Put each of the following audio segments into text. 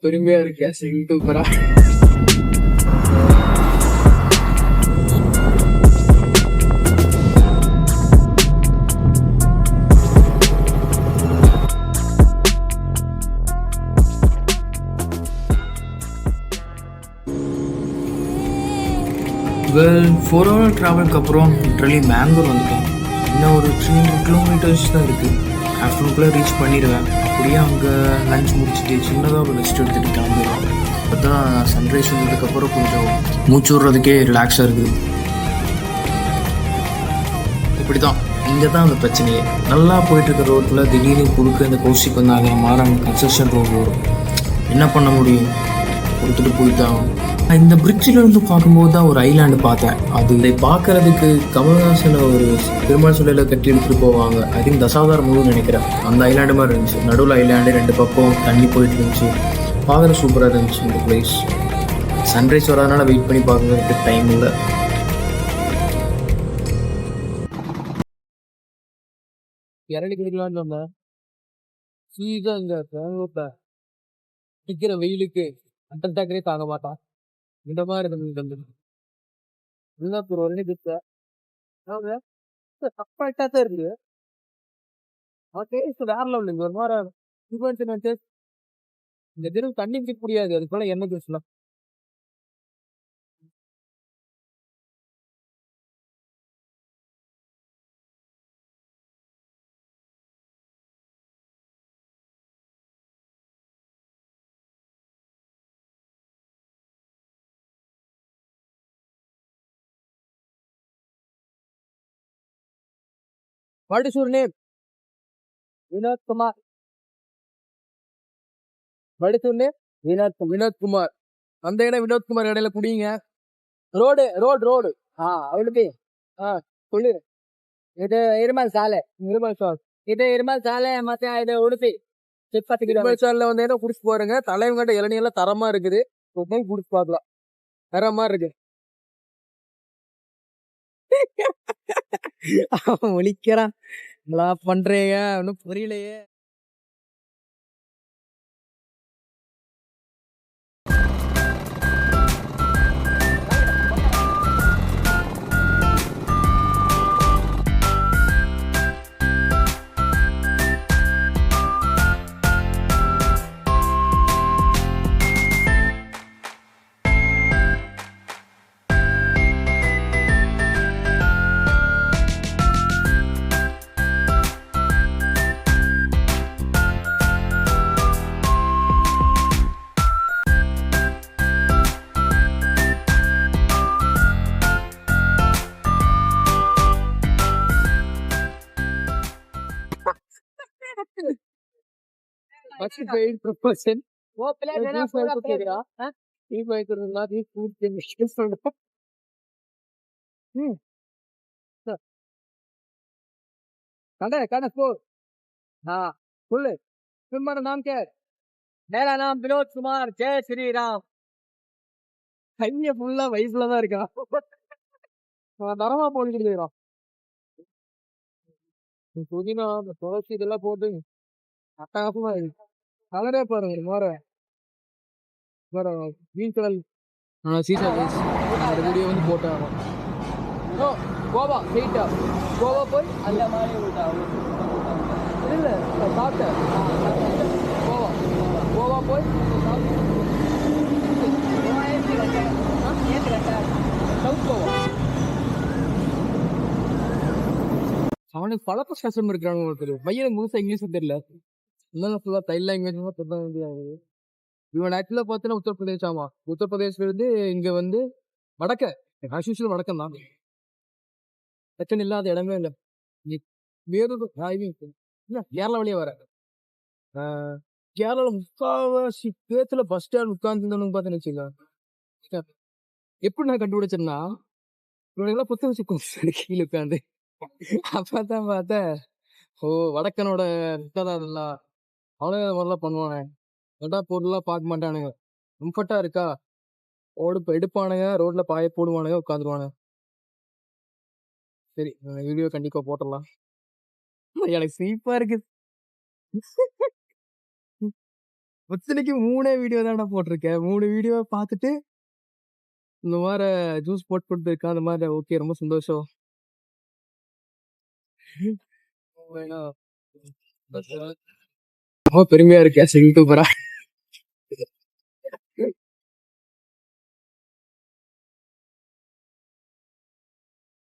பெருமையா இருக்கா சூப்பரா. வெல் 4 hour ட்ராவலுக்கு அப்புறம் லிட்ரலி மேங்களூர் வந்துட்டோம். இன்னும் ஒரு 300 கிலோமீட்டர்ஸ் தான் இருக்குது. ஆஃப்டர்நூனுக்குள்ளே ரீச் பண்ணிடுவேன். அப்படியே அங்கே லஞ்ச் முடிச்சுட்டு சின்னதாக ஒரு ரெஸ்ட் எடுத்துகிட்டு கிளம்பிடுவேன். அப்போ தான் சன்ரைஸ் வந்ததுக்கப்புறம் கொஞ்சம் மூச்சு விட்றதுக்கே ரிலாக்ஸாக இருக்குது. இப்படி தான் இங்கே தான் அந்த பிரச்சனையே. நல்லா போயிட்டுருக்க ரோட்டில் திடீர்னு குறுக்க இந்த கௌசிக் வந்தாங்க மாறாங்க கன்ஸ்ட்ரக்ஷன் ரோடு வரும். என்ன பண்ண முடியும், கொடுத்துட்டு போயிட்டாங்க. இந்த பிரிட்ஜில் இருந்து பார்க்கும்போது தான் ஒரு ஐலாண்டு பார்த்தேன். அது இதை பார்க்கறதுக்கு கமல்ஹாசனை ஒரு பெருமாள் சிலையில் கட்டி எடுத்துகிட்டு போவாங்க. ஐ திங்க் தசாவதாரம் முழு நினைக்கிறேன். அந்த ஐலாண்டு மாதிரி இருந்துச்சு. நடுவில் ஐலாண்டு, 2 பக்கம் தண்ணி போயிட்டு இருந்துச்சு. பார்க்குற சூப்பராக இருந்துச்சு இந்த பிளேஸ். சன்ரைஸ் வராதனால வெயிட் பண்ணி பார்க்கறதுக்கு டைம் இல்லை. இறங்கி குடிக்கலான்னு வந்தேன். சீதா இந்த பெங்களூர்ல அடிக்கிற வெயிலுக்கு அட்டாக்கரே தாங்க மாட்டான். இந்த மாதிரி இருந்தது ஒரு ஒரே திட்ட தப்பாயிட்டா தான் இருக்கு. டேஸ்ட் வேற லெவல் இருக்கு. ஒரு மாதிரி டேஸ்ட். இந்த தினம் தண்ணி குடிக்க முடியாது. அது போல எண்ணெய் ஜூஸ்லாம் what is your name? Vinod Kumar. What is your name? Vinod Kumar. அந்த இடம் வினோத் குமார் இடையில குடிங்க. ரோடு ரோடு ரோடு அவளுக்கு சொல்லு. இது இருமல் சாலை. இருமல் சாலை. இது இருமல் சாலை மத்த இது உடுப்பி. இருமல் சாலைல வந்து என்ன குடிச்சு போறேங்க. தலைவங்கிட்ட இளநீர்லாம் தரமா இருக்குது. குடிச்சு பார்க்கலாம். தரமா இருக்கு. அவன் ஒழிக்கிறான். நல்லா பண்றீங்க ஒன்னும் புரியலையே. प्रपोजन वो प्लेट है ना पूरा प्लेट हां ठीक है तो ना भी फूड के मिशन सुन सर कांडा फो हां फुल तुम्हारा नाम क्या है? मेरा नाम विनोद कुमार. जय श्री राम. கைய ஃபுல்லா வயசுல தான் இருக்கா. தரமா போட்டுட்டு இருக்கா. புதினா துளசி இதெல்லாம் போட்டு அட்டகாசமா இருக்கு. கலரே பாருங்க கிரீன் கலர் சீசா ரைஸ். அந்த வீடியோ வந்து போட்டாங்க. கோவா ஸ்ட்ரெயிட்டா கோவா போய் அந்த மாதிரி இல்ல சாப்பிட்டேன். கோவா போய் சவுத் கோவா. அவனுக்கு பல கஷ்டம் இருக்கிறாங்க. ஒருத்தர் பையனுக்கு முழுசா இங்கிலீஷும் தெரியல. இன்னும் ஃபுல்லா தைல் லாங்குவேஜ் தெரிய முடியாது. இவன் ஆக்சுவலா பார்த்தீங்கன்னா உத்தரப்பிரதேஷ். ஆமா, உத்தரப்பிரதேஷ்ல இருந்து இங்க வந்து வடக்க ஆஸ்யூஷுவல் வடக்கம் தான். பிரச்சனை இல்லாத இடமே இல்லை. வேறொரு கேரளா வழியே வர கேரளால முக்காவாசி பேத்துல பஸ் ஸ்டாண்ட் உட்கார்ந்து பார்த்தேன்னு வச்சுக்கோங்க. எப்படி நான் கண்டுபிடிச்சேன்னா இவனுங்கெல்லாம் புத்தகம் வச்சு கீழே உட்காந்து அப்பதான் பார்த்தேன். ஓ வடக்கனோட இருக்காதான் அவனே மாதிரிலாம் பண்ணுவானே. ஏடா பொருள்லாம் பார்க்க மாட்டானுங்க. கம்ஃபர்ட்டா இருக்கா எடுப்பானுங்க, ரோட்ல பாய போடுவானுங்க, உட்காந்துருவானுங்க. சரி வீடியோ கண்டிப்பா போட்டுடலாம். எனக்கு சிரிப்பா இருக்கு. ஒத்தனைக்கு 3 வீடியோ தான்டா போட்டிருக்கேன். 3 வீடியோ பார்த்துட்டு இந்த மாதிரி ஜூஸ் போட்டு கொடுத்துருக்கேன். அந்த மாதிரி ஓகே ரொம்ப சந்தோஷம். ரொம்ப பெருமையா இருக்கேன் யூடியூபரா.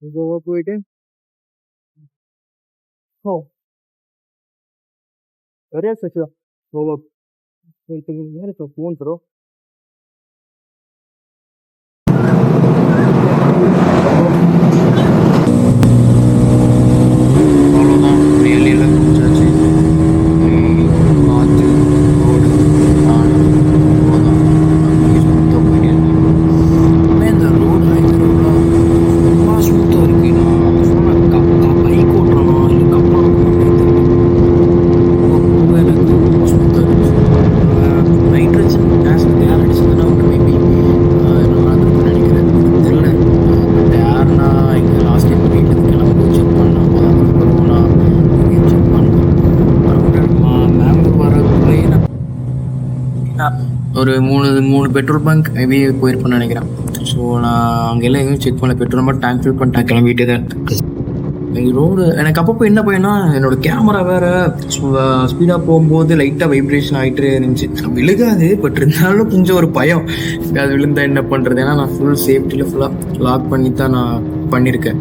கோவா போயிட்டு நிறைய சச்சு கோவா போயிட்டு ஃபோன் தரும். அவ்வளோதான் வேலையில் முடிஞ்சாச்சு. காற்று ரோடு நான் அவ்வளோதான் ஸ்மூத்தாக போயிட்டே இருக்கேன். இந்த ரோடு ஹைவே ரோடெலாம் ரொம்ப ஸ்மூத்தாக இருக்குது. நான் சொன்ன பைக் ஓட்டுறோமா இல்லை கப்பல் ரொம்ப எனக்கு ரொம்ப ஸ்மூத்தாக இருந்துச்சு. நைட்ரஜன் கேஸ் ஏர் அடிச்சதுன்னா வந்து மேபி நல்லா இருக்குன்னு நினைக்கிறேன். தெரியல. பட் ஏர்னா இங்கே லாஸ்ட் டைம் வீட்டுக்கு கிளம்பும்போது செக் பண்ணேன். அப்போதான் நான் செக் பண்ணேன். மேங்களூர் வரக்குள்ளேயே நான் ஒரு மூணு பெட்ரோல் பங்க் மேபி போயிருப்பேன்னு நினைக்கிறேன். ஸோ நான் அங்கெல்லாம் எதுவும் செக் பண்ணல. பெட்ரோல் மட்டும் டேங்க் ஃபில் பண்ணிட்டேன், கிளம்பிட்டே தான். ரோடு எனக்கு அப்பப்போ என்ன பையனா என்னோட கேமரா வேற ஸ்பீடாக போகும்போது லைட்டாக வைப்ரேஷன் ஆகிட்டே இருந்துச்சு. விழுகாது, பட் இருந்தாலும் கொஞ்சம் ஒரு பயம், அது விழுந்தா என்ன பண்ணுறது. ஏன்னா நான் ஃபுல் சேஃப்டியில் ஃபுல்லாக லாக் பண்ணி தான் நான் பண்ணியிருக்கேன்.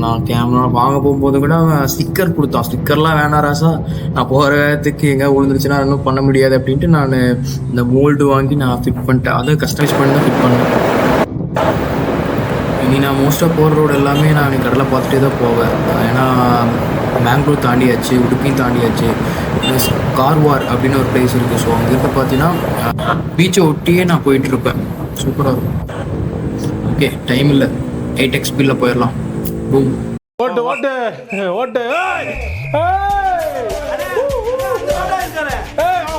நான் கேமரா வாங்க போகும்போது கூட ஸ்டிக்கர் கொடுத்தான். ஸ்டிக்கர்லாம் வேணாம் ராசா, நான் போகிற இடத்துக்கு எங்கே விழுந்துருச்சுன்னா இன்னும் பண்ண முடியாது அப்படின்ட்டு நான் இந்த மோல்டு வாங்கி நான் ஃபிட் பண்ணிட்டேன். அதை கஸ்டமைஸ் பண்ணி தான் ஃபிட் பண்ணேன். இனி நான் மோஸ்ட்டாக போகிற ரோடு எல்லாமே நான் கடலை பார்த்துட்டே தான் போவேன். ஏன்னா பெங்களூர் தாண்டியாச்சு, உடுப்பியும் தாண்டியாச்சு, ப்ளஸ் கார்வார் அப்படின்னு ஒரு பிளேஸ் இருக்குது. ஸோ அங்கே இருக்க பார்த்தீங்கன்னா பீச்சை ஒட்டியே நான் போயிட்டுருப்பேன். சூப்பராக இருக்கும். ஓகே, டைம் இல்லை, 8x ஸ்பீடில் போயிடலாம். பூம். ஓட்டு ஓட்டு ஓட்டு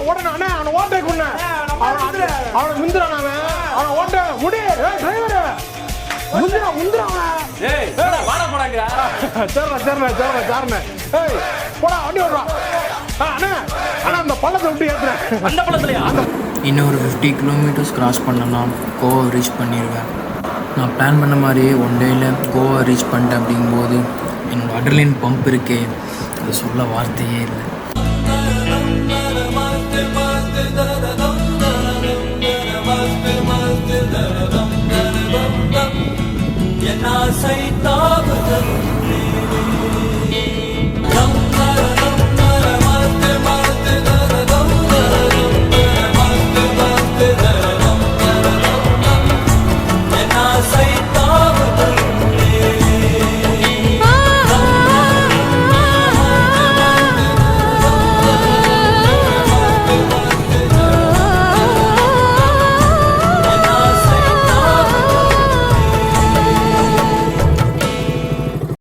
ஓட்டணும். அவனை ஓட்டை கொண்டு அவனை முந்திரான். அவனை ஓட்ட முடி டிரைவர் முந்திரா முந்திரா போடா வண்டி ஓடுறான். ஆனா அந்த பள்ளத்தை விட்டு ஏத்துறேன். அந்த பள்ளத்துலயா? இன்னும் ஒரு 50 கிலோமீட்டர்ஸ் கிராஸ் பண்ணேன்னா கோவா ரீச் பண்ணிடுவேன். நான் பிளான் பண்ண மாதிரியே ஒன் டேயில் கோவா ரீச் பண்ணிட்டேன். அப்படிங்கும்போது என்னோடய அட்ரினலின் பம்ப் இருக்கே, அது சொல்ல வார்த்தையே இல்லை.